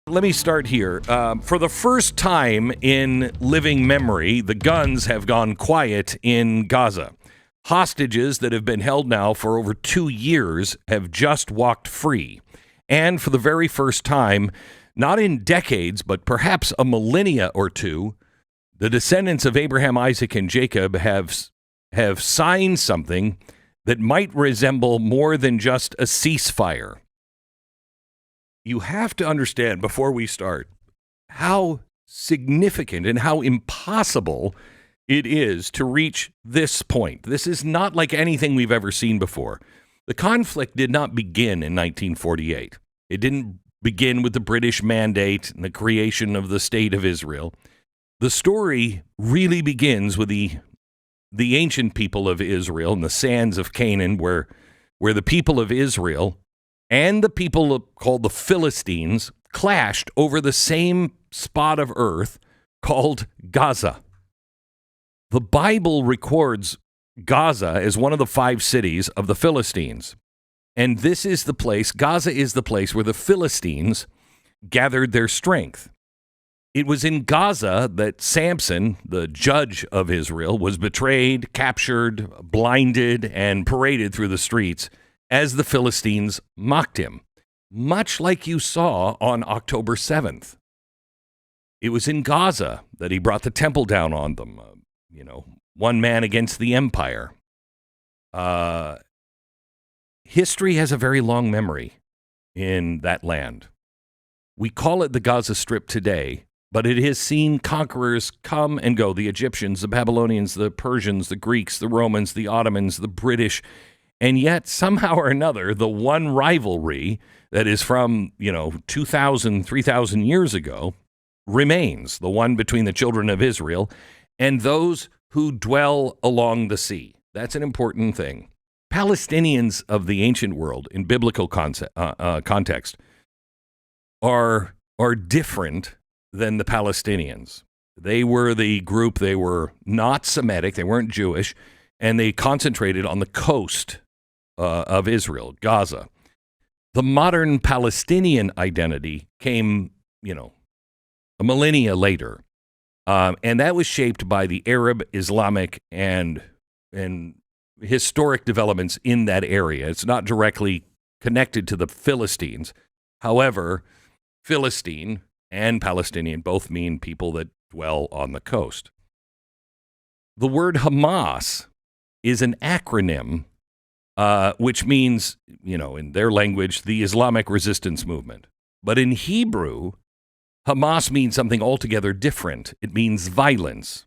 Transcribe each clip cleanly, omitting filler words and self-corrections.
Let me start here. For the first time in living memory, the guns have gone quiet in Gaza. Hostages that have been held now for over 2 years have just walked free. And for the very first time, not in decades, but perhaps a millennia or two, the descendants of Abraham, Isaac, and Jacob have signed something that might resemble more than just a ceasefire. You have to understand before we start how significant and how impossible it is to reach this point. This is not like anything we've ever seen before. The conflict did not begin in 1948. It didn't begin with the British Mandate and the creation of the State of Israel. The story really begins with the ancient people of Israel and the sands of Canaan, where the people of Israel and the people called the Philistines clashed over the same spot of earth called Gaza. The Bible records Gaza as one of the 5 cities of the Philistines. And this is the place, Gaza is the place where the Philistines gathered their strength. It was in Gaza that Samson, the judge of Israel, was betrayed, captured, blinded, and paraded through the streets as the Philistines mocked him, much like you saw on October 7th. It was in Gaza that he brought the temple down on them, one man against the empire. History has a very long memory in that land. We call it the Gaza Strip today, but it has seen conquerors come and go, the Egyptians, the Babylonians, the Persians, the Greeks, the Romans, the Ottomans, the British. And yet, somehow or another, the one rivalry that is from, 2,000, 3,000 years ago remains, the one between the children of Israel and those who dwell along the sea. That's an important thing. Palestinians of the ancient world, in biblical context, are different than the Palestinians. They were the group, they were not Semitic, they weren't Jewish, and they concentrated on the coast of Israel, Gaza. The modern Palestinian identity came, a millennia later, and that was shaped by the Arab, Islamic, and historic developments in that area. It's not directly connected to the Philistines. However, Philistine and Palestinian both mean people that dwell on the coast. The word Hamas is an acronym which means, in their language, the Islamic resistance movement. But in Hebrew, Hamas means something altogether different. It means violence.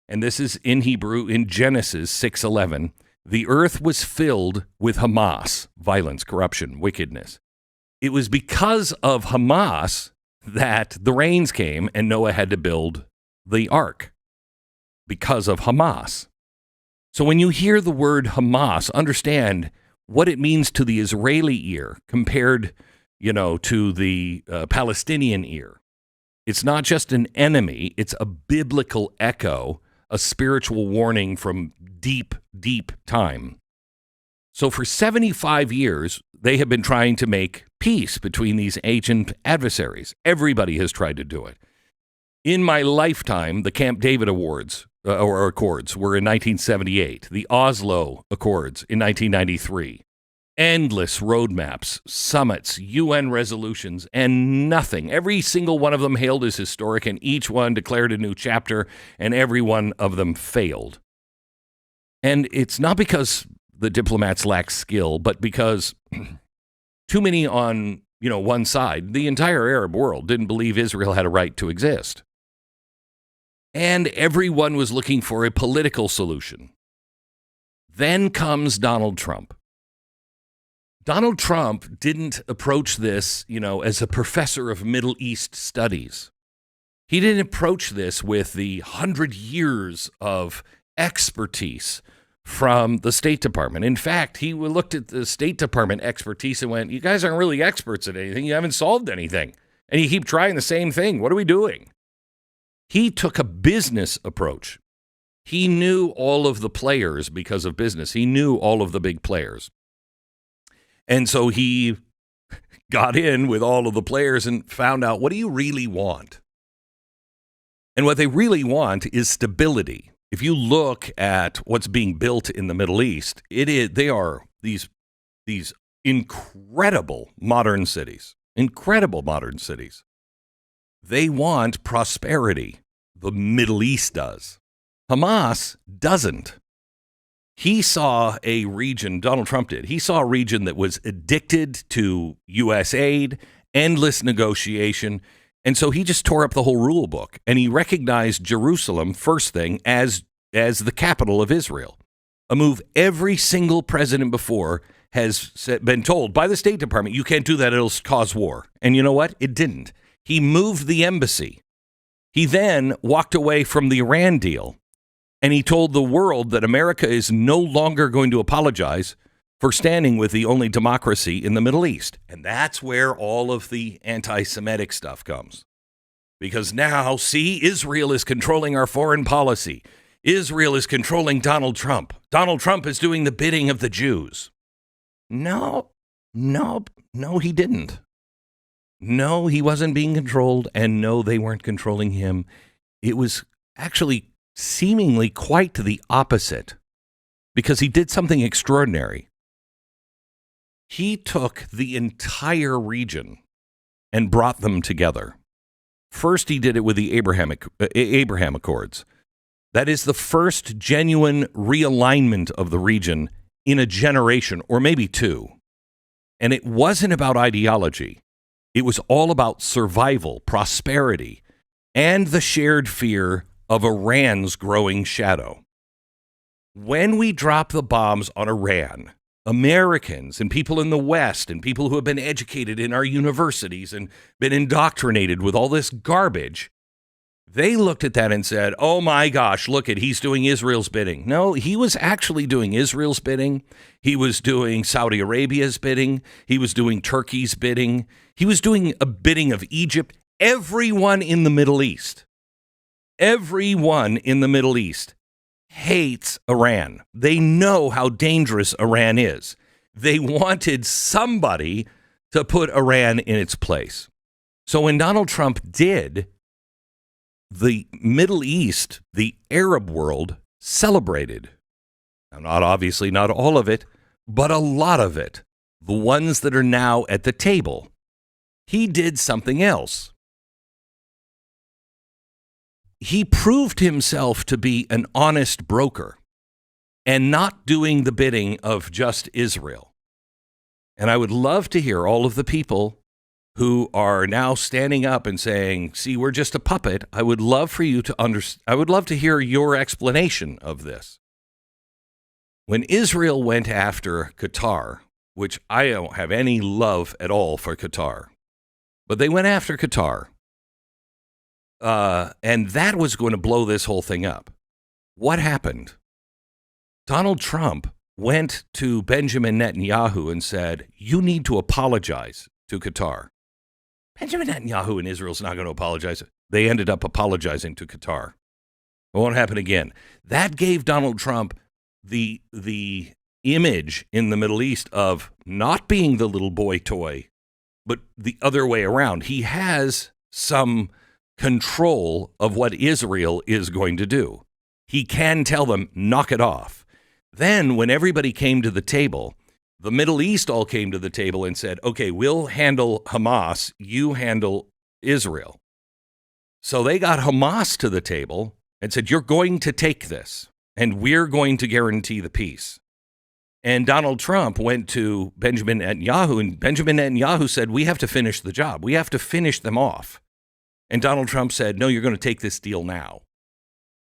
And this is in Hebrew in Genesis 6:11. The earth was filled with Hamas, violence, corruption, wickedness. It was because of Hamas that the rains came and Noah had to build the ark. Because of Hamas. So when you hear the word Hamas, understand what it means to the Israeli ear compared, to the Palestinian ear. It's not just an enemy, it's a biblical echo, a spiritual warning from deep, deep time. So for 75 years, they have been trying to make peace between these ancient adversaries. Everybody has tried to do it. In my lifetime, the Camp David Awards, or Accords, were in 1978. The Oslo Accords in 1993. Endless roadmaps, summits, UN resolutions, and nothing. Every single one of them hailed as historic, and each one declared a new chapter, and every one of them failed. And it's not because the diplomats lack skill, but because too many on, one side, the entire Arab world, didn't believe Israel had a right to exist. And everyone was looking for a political solution. Then comes Donald Trump. Donald Trump didn't approach this, as a professor of Middle East studies. He didn't approach this with the 100 years of expertise from the State Department. In fact, he looked at the State Department expertise and went, you guys aren't really experts at anything. You haven't solved anything. And you keep trying the same thing. What are we doing? He took a business approach. He knew all of the players because of business. He knew all of the big players. And so he got in with all of the players and found out, what do you really want? And what they really want is stability. If you look at what's being built in the Middle East, they are these incredible modern cities. Incredible modern cities. They want prosperity. The Middle East does. Hamas doesn't. He saw a region, Donald Trump did, he saw a region that was addicted to U.S. aid, endless negotiation, and so he just tore up the whole rule book, and he recognized Jerusalem, first thing, as the capital of Israel, a move every single president before has been told by the State Department, you can't do that, it'll cause war. And you know what? It didn't. He moved the embassy. He then walked away from the Iran deal. And he told the world that America is no longer going to apologize for standing with the only democracy in the Middle East. And that's where all of the anti-Semitic stuff comes. Because now, see, Israel is controlling our foreign policy. Israel is controlling Donald Trump. Donald Trump is doing the bidding of the Jews. No, he didn't. No, he wasn't being controlled. And no, they weren't controlling him. It was actually seemingly quite the opposite, because he did something extraordinary. He took the entire region and brought them together. First, he did it with the Abraham Accords. That is the first genuine realignment of the region in a generation, or maybe two. And it wasn't about ideology. It was all about survival, prosperity, and the shared fear of Iran's growing shadow. When we drop the bombs on Iran, Americans and people in the West and people who have been educated in our universities and been indoctrinated with all this garbage, they looked at that and said, oh my gosh, look at, he's doing Israel's bidding. No, he was actually doing Israel's bidding. He was doing Saudi Arabia's bidding. He was doing Turkey's bidding. He was doing a bidding of Egypt. Everyone in the Middle East. Everyone in the Middle East hates Iran. They know how dangerous Iran is. They wanted somebody to put Iran in its place. So when Donald Trump did, the Middle East, the Arab world, celebrated. Now, not all of it, but a lot of it. The ones that are now at the table. He did something else. He proved himself to be an honest broker and not doing the bidding of just Israel. And I would love to hear all of the people who are now standing up and saying, see, we're just a puppet. I would love for you to I would love to hear your explanation of this. When Israel went after Qatar, which I don't have any love at all for Qatar, but they went after Qatar. And that was going to blow this whole thing up. What happened? Donald Trump went to Benjamin Netanyahu and said, you need to apologize to Qatar. Benjamin Netanyahu in Israel's not going to apologize. They ended up apologizing to Qatar. It won't happen again. That gave Donald Trump the image in the Middle East of not being the little boy toy, but the other way around. He has some control of what Israel is going to do. He can tell them, knock it off. Then when everybody came to the table, the Middle East all came to the table and said, okay, we'll handle Hamas, you handle Israel. So they got Hamas to the table and said, you're going to take this, and we're going to guarantee the peace. And Donald Trump went to Benjamin Netanyahu, and Benjamin Netanyahu said, we have to finish the job. We have to finish them off. And Donald Trump said, no, you're going to take this deal now.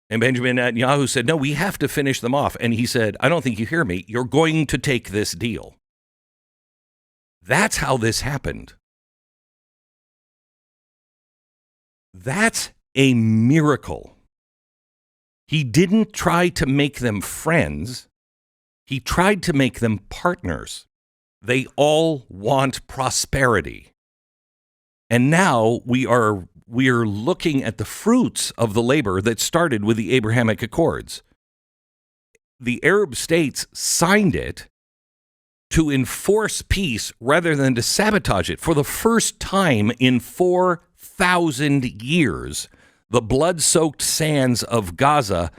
And Benjamin Netanyahu said, no, we have to finish them off. And he said, I don't think you hear me. You're going to take this deal. That's how this happened. That's a miracle. He didn't try to make them friends. He tried to make them partners. They all want prosperity. And now we are looking at the fruits of the labor that started with the Abrahamic Accords. The Arab states signed it, to enforce peace rather than to sabotage it. For the first time in 4,000 years, the blood-soaked sands of Gaza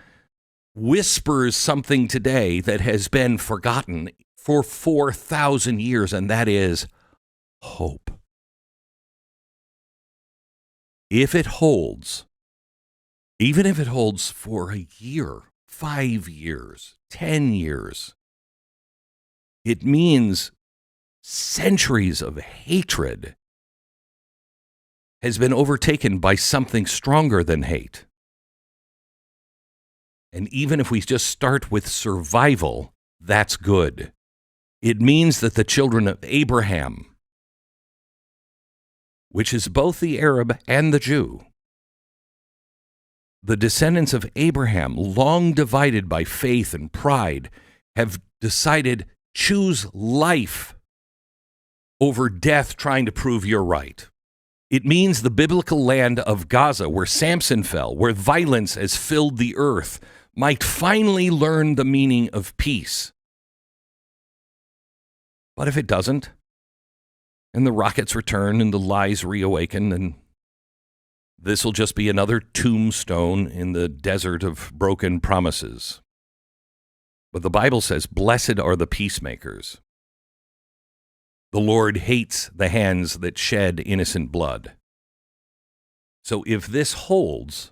whispers something today that has been forgotten for 4,000 years, and that is hope. If it holds, even if it holds for a year, 5 years, 10 years, it means centuries of hatred has been overtaken by something stronger than hate. And even if we just start with survival, that's good. It means that the children of Abraham, which is both the Arab and the Jew, the descendants of Abraham, long divided by faith and pride, have decided choose life over death trying to prove you're right. It means the biblical land of Gaza, where Samson fell, where violence has filled the earth, might finally learn the meaning of peace. But if it doesn't, and the rockets return and the lies reawaken, then this will just be another tombstone in the desert of broken promises. But the Bible says, blessed are the peacemakers. The Lord hates the hands that shed innocent blood. So if this holds,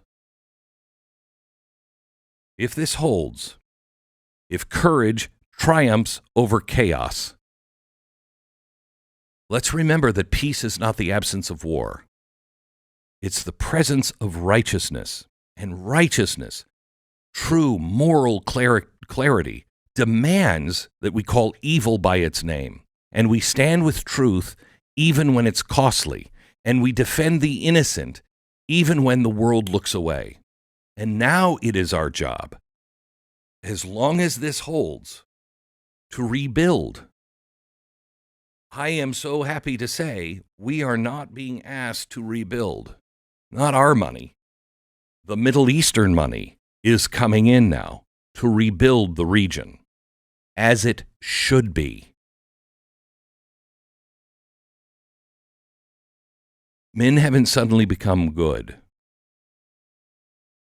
if courage triumphs over chaos, let's remember that peace is not the absence of war. It's the presence of righteousness. And righteousness, true moral clarity, demands that we call evil by its name. And we stand with truth even when it's costly. And we defend the innocent even when the world looks away. And now it is our job, as long as this holds, to rebuild. I am so happy to say we are not being asked to rebuild. Not our money. The Middle Eastern money is coming in now to rebuild the region, as it should be. Men haven't suddenly become good.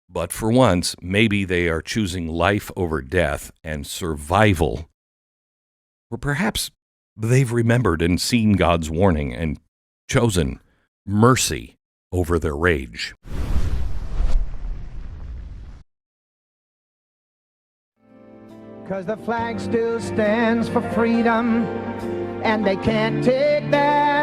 But for once, maybe they are choosing life over death and survival. Or perhaps they've remembered and seen God's warning and chosen mercy over their rage. Because the flag still stands for freedom, and they can't take that